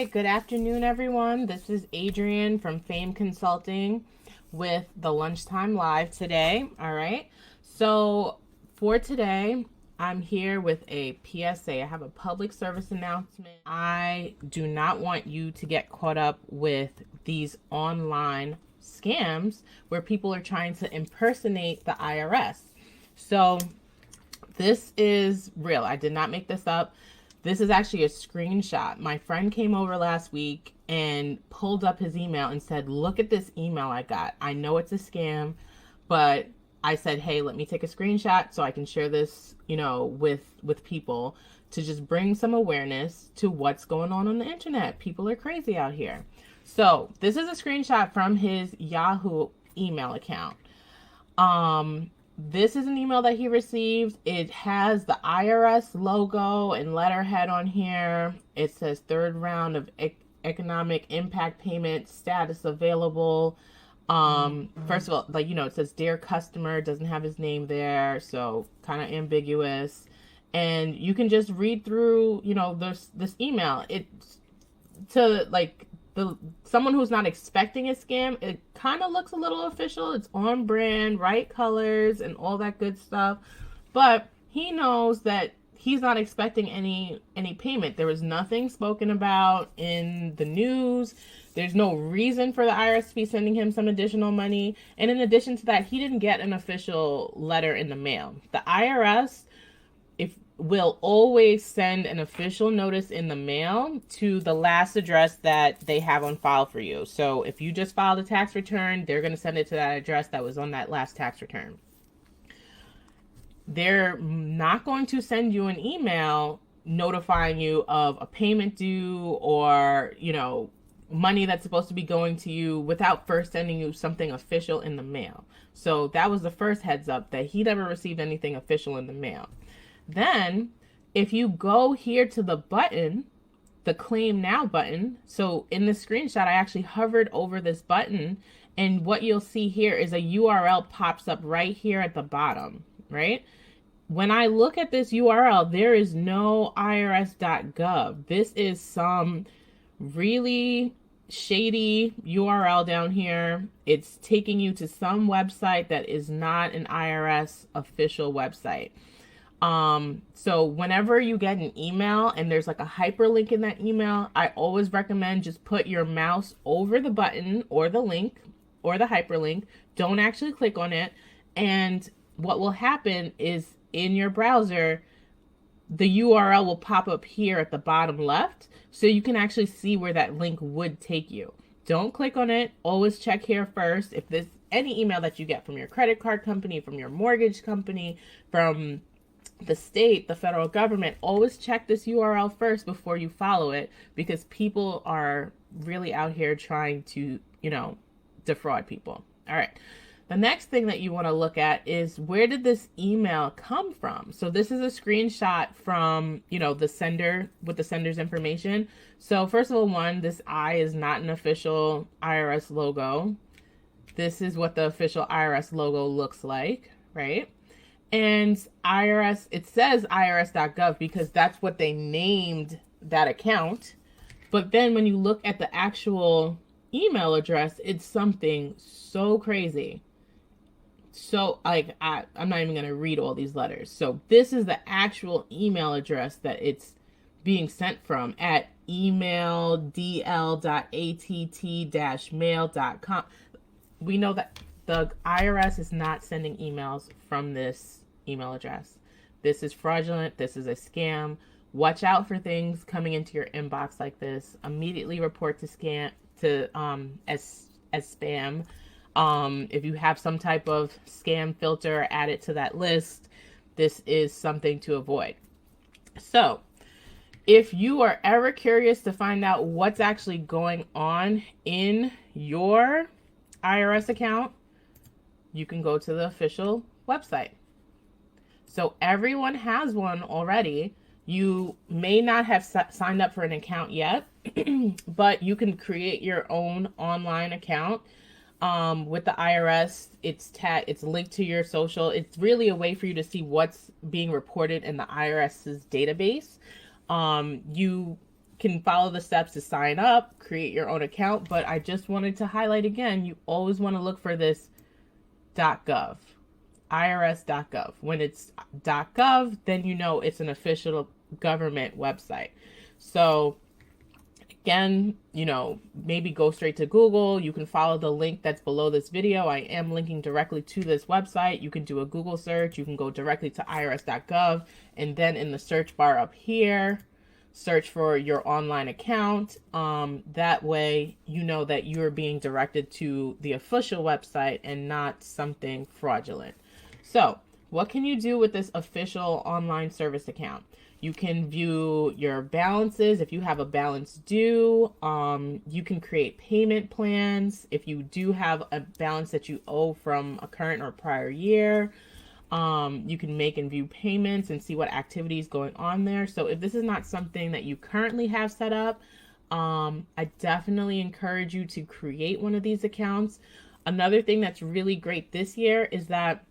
right, good afternoon, everyone. This is Adrienne from Fame Consulting with the Lunchtime Live today. All right, so for today, I'm here with a PSA. I have a public service announcement. I do not want you to get caught up with these online scams where people are trying to impersonate the IRS. So this is real. I did not make this up. This is actually a screenshot. My friend came over last week and pulled up his email and said, look at this email I got. I know it's a scam, but I said, hey, let me take a screenshot so I can share this, with people to just bring some awareness to what's going on the internet. People are crazy out here. So this is a screenshot from his Yahoo email account. This is an email that he received. It has the IRS logo and letterhead on here. It says third round of economic impact payment status available. First of all, it says dear customer, doesn't have his name there, so kind of ambiguous. And you can just read through, this email. It's to someone who's not expecting a scam, it kind of looks a little official. It's on brand, right colors, and all that good stuff. But he knows that he's not expecting any payment. There was nothing spoken about in the news. There's no reason for the IRS to be sending him some additional money. And in addition to that, he didn't get an official letter in the mail. The IRS will always send an official notice in the mail to the last address that they have on file for you. So if you just filed a tax return, they're going to send it to that address that was on that last tax return. They're not going to send you an email notifying you of a payment due or, money that's supposed to be going to you without first sending you something official in the mail. So that was the first heads up, that he never received anything official in the mail. Then, if you go here to the button, the Claim Now button, so in the screenshot, I actually hovered over this button, and what you'll see here is a URL pops up right here at the bottom, right? When I look at this URL, there is no irs.gov. This is some really shady URL down here. It's taking you to some website that is not an IRS official website. So whenever you get an email and there's like a hyperlink in that email, I always recommend just put your mouse over the button or the link or the hyperlink. Don't actually click on it. And what will happen is in your browser, the URL will pop up here at the bottom left. So you can actually see where that link would take you. Don't click on it. Always check here first. If there's any email that you get from your credit card company, from your mortgage company, from the state, the federal government, always check this URL first before you follow it, because people are really out here trying to, defraud people. All right. The next thing that you want to look at is, where did this email come from? So this is a screenshot from, the sender with the sender's information. So first of all, this I is not an official IRS logo. This is what the official IRS logo looks like, right? And IRS, it says irs.gov because that's what they named that account. But then when you look at the actual email address, it's something so crazy. So I'm not even going to read all these letters. So this is the actual email address that it's being sent from, at email.att-mail.com. We know that the IRS is not sending emails from this email address. This is fraudulent. This is a scam. Watch out for things coming into your inbox like this. Immediately report as spam. If you have some type of scam filter, add it to that list. This is something to avoid. So if you are ever curious to find out what's actually going on in your IRS account, you can go to the official website. So everyone has one already. You may not have signed up for an account yet, but you can create your own online account with the IRS. It's linked to your social. It's really a way for you to see what's being reported in the IRS's database. You can follow the steps to sign up, create your own account. But I just wanted to highlight again, you always want to look for this .gov, irs.gov. When it's .gov, then you know it's an official government website. So again, maybe go straight to Google. You can follow the link that's below this video. I am linking directly to this website. You can do a Google search. You can go directly to irs.gov, and then in the search bar up here, search for your online account. That way, you know that you're being directed to the official website and not something fraudulent. So, what can you do with this official online service account? You can view your balances if you have a balance due. You can create payment plans if you do have a balance that you owe from a current or prior year. You can make and view payments and see what activity is going on there. So if this is not something that you currently have set up, I definitely encourage you to create one of these accounts. Another thing that's really great this year is that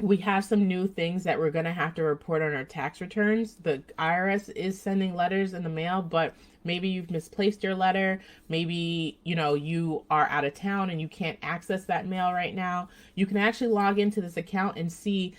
we have some new things that we're going to have to report on our tax returns. The IRS is sending letters in the mail, but maybe you've misplaced your letter. Maybe, you are out of town and you can't access that mail right now. You can actually log into this account and see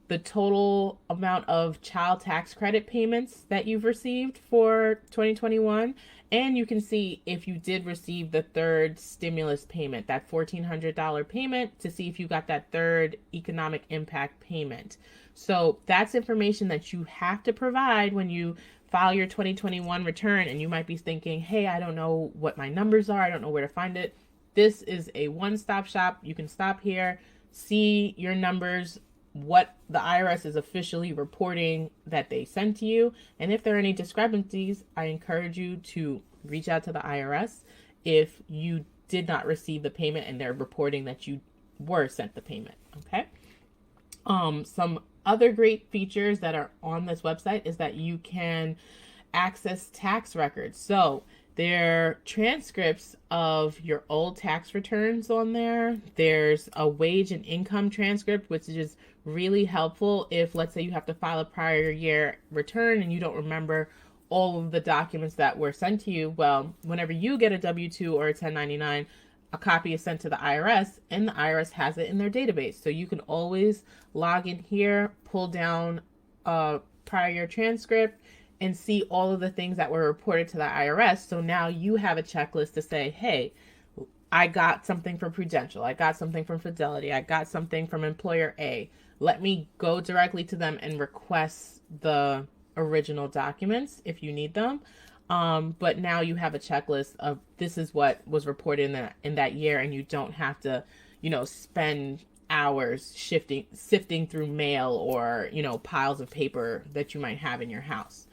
the total amount of child tax credit payments that you've received for 2021. And you can see if you did receive the third stimulus payment, that $1,400 payment, to see if you got that third economic impact payment. So that's information that you have to provide when you file your 2021 return. And you might be thinking, hey, I don't know what my numbers are. I don't know where to find it. This is a one-stop shop. You can stop here, see your numbers, what the IRS is officially reporting that they sent to you. And if there are any discrepancies, I encourage you to reach out to the IRS if you did not receive the payment and they're reporting that you were sent the payment. Okay. Some other great features that are on this website is that you can access tax records. So there are transcripts of your old tax returns on there. There's a wage and income transcript, which is really helpful if, let's say, you have to file a prior year return and you don't remember all of the documents that were sent to you. Well, whenever you get a W-2 or a 1099, a copy is sent to the IRS and the IRS has it in their database. So you can always log in here, pull down a prior year transcript, and see all of the things that were reported to the IRS. So now you have a checklist to say, hey, I got something from Prudential, I got something from Fidelity, I got something from employer A. Let me go directly to them and request the original documents if you need them. But now you have a checklist of this is what was reported in that year, and you don't have to, spend hours sifting through mail or, piles of paper that you might have in your house.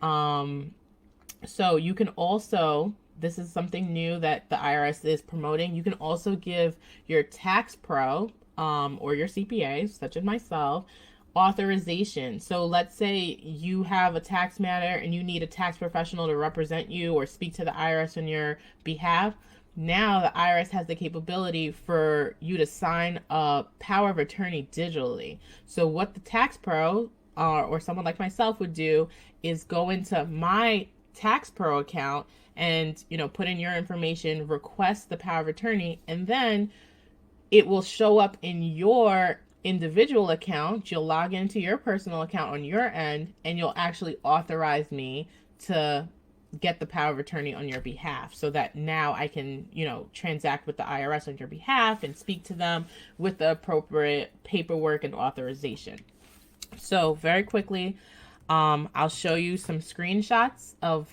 So you can also, this is something new that the IRS is promoting. You can also give your tax pro, or your CPA, such as myself, authorization. So let's say you have a tax matter and you need a tax professional to represent you or speak to the IRS on your behalf. Now the IRS has the capability for you to sign a power of attorney digitally. So what the tax pro or someone like myself would do is go into my tax pro account and, put in your information, request the power of attorney, and then it will show up in your individual account. You'll log into your personal account on your end, and you'll actually authorize me to get the power of attorney on your behalf, so that now I can, transact with the IRS on your behalf and speak to them with the appropriate paperwork and authorization. So very quickly, I'll show you some screenshots of,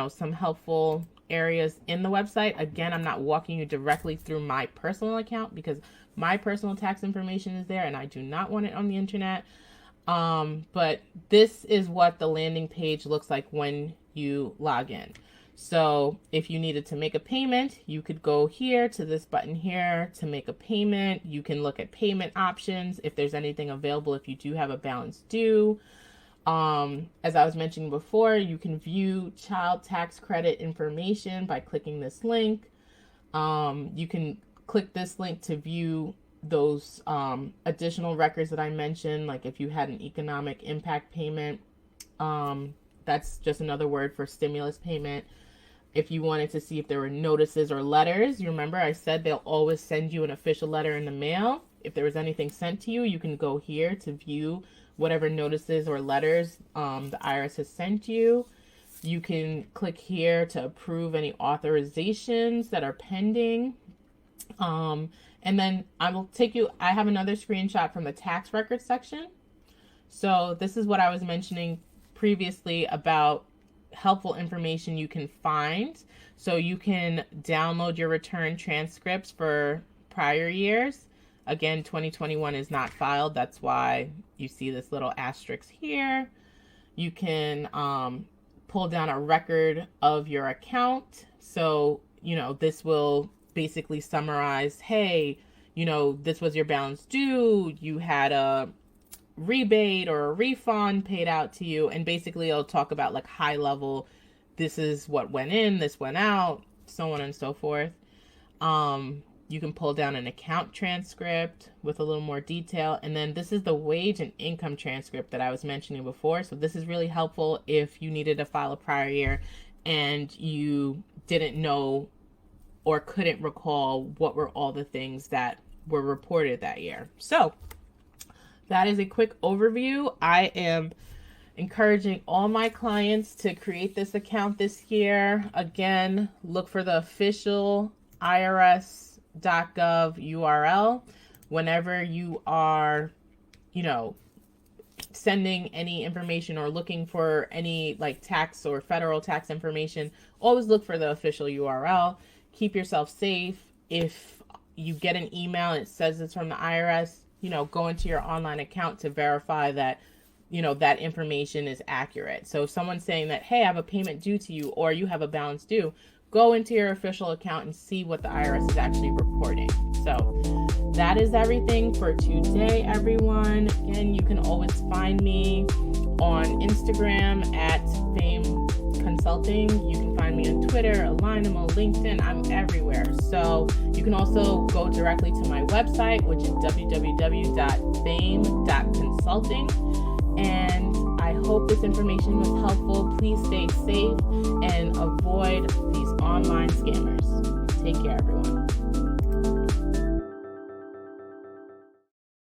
some helpful areas in the website. Again, I'm not walking you directly through my personal account because my personal tax information is there and I do not want it on the internet. But this is what the landing page looks like when you log in. So if you needed to make a payment, you could go here to this button here to make a payment. You can look at payment options if there's anything available if you do have a balance due. As I was mentioning before, you can view child tax credit information by clicking this link. You can click this link to view those additional records that I mentioned, like if you had an economic impact payment, That's just another word for stimulus payment. If you wanted to see if there were notices or letters, you remember I said they'll always send you an official letter in the mail. If there was anything sent to you, you can go here to view whatever notices or letters the IRS has sent you. You can click here to approve any authorizations that are pending. And then I have another screenshot from the tax records section. So this is what I was mentioning previously about helpful information you can find. So you can download your return transcripts for prior years. Again, 2021 is not filed. That's why you see this little asterisk here. You can pull down a record of your account. So, this will basically summarize, hey, this was your balance due. You had a rebate or a refund paid out to you, and basically it'll talk about like high level, this is what went in, this went out, so on and so forth. You can pull down an account transcript with a little more detail, and then this is the wage and income transcript that I was mentioning before. So this is really helpful if you needed to file a prior year and you didn't know or couldn't recall what were all the things that were reported that year. So that is a quick overview. I am encouraging all my clients to create this account this year. Again, look for the official IRS.gov URL whenever you are, sending any information or looking for any like tax or federal tax information. Always look for the official URL. Keep yourself safe. If you get an email and it says it's from the IRS, go into your online account to verify that, that information is accurate. So if someone's saying that, hey, I have a payment due to you, or you have a balance due, go into your official account and see what the IRS is actually reporting. So that is everything for today, everyone. Again, you can always find me on Instagram at Fame Consulting. You can find me on Twitter, Alignable, LinkedIn. I'm everywhere. So you can also go directly to my website, which is www.fame.consulting. And I hope this information was helpful. Please stay safe and avoid these online scammers. Take care, everyone.